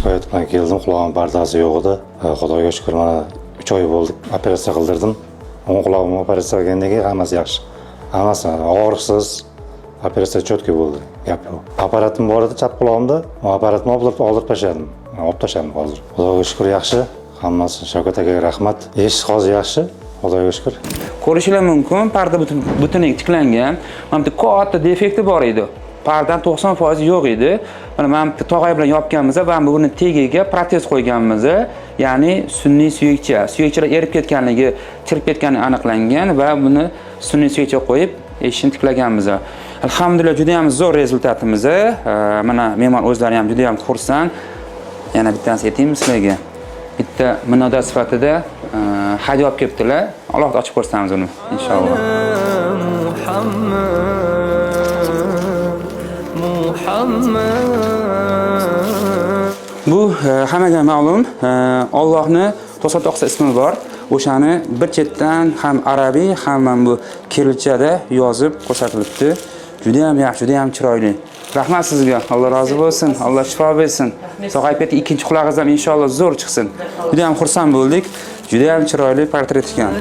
shikoyat bilan keldim. Qulog'im pardasi yo'q edi. Xudoga shukr, mana 3 oy bo'ldi. Operatsiya qildirdim. O'ng qulog'im operatsiya qilgandan keyin hammasi yaxshi. Hammasi og'riqsiz. Operatsiya cho'tka bo'ldi. Gap yo'q. Apparatim bor edi chap qulog'imda. Apparatni oldirib tashladim. Olib tashladim hozir. Xudoga shukr yaxshi. Hammasi Shavkat akaga rahmat. Eshitish hozir yaxshi. Xudoga shukr. Ko'rishingiz mumkin, parda butuniga tiklangan. Mana bu katta defekti bor edi. Pardan 90% yo'q edi. Mana bu tog'ay bilan yopganmiz va buni tegiga protez qo'yganmiz. Ya'ni sun'iy suyakcha. Suyakchalar erib ketganligi, chirib ketgani aniqlangan va buni sun'iy suyakcha qo'yib eshikni tiklaganmiz. Alhamdulillah juda ham zo'r rezultatimiz. Mana me'mor o'zlari ham juda ham xursand. Yana bittasini aytaymi sizlarga. Bitta minnatdor sifatida hadya olib kelibdilar. Alloh ochib ko'rsatamiz uni inshaalloh. Bu hammaga ma'lum, Allohning 99 ismi bor. O'shani bir chetdan ham arabiy, ham bu kirilchada yozib ko'rsatilibdi. Juda ham yaxshi, juda ham chiroyli. Rahmat sizga. Alloh rozi bo'lsin. Alloh shifo bersin. Sog'ayib ketgan ikkinchi quloqingiz ham inshaalloh zo'r chiqsin. Juda ham xursand bo'ldik. Juda ham chiroyli portret ekan.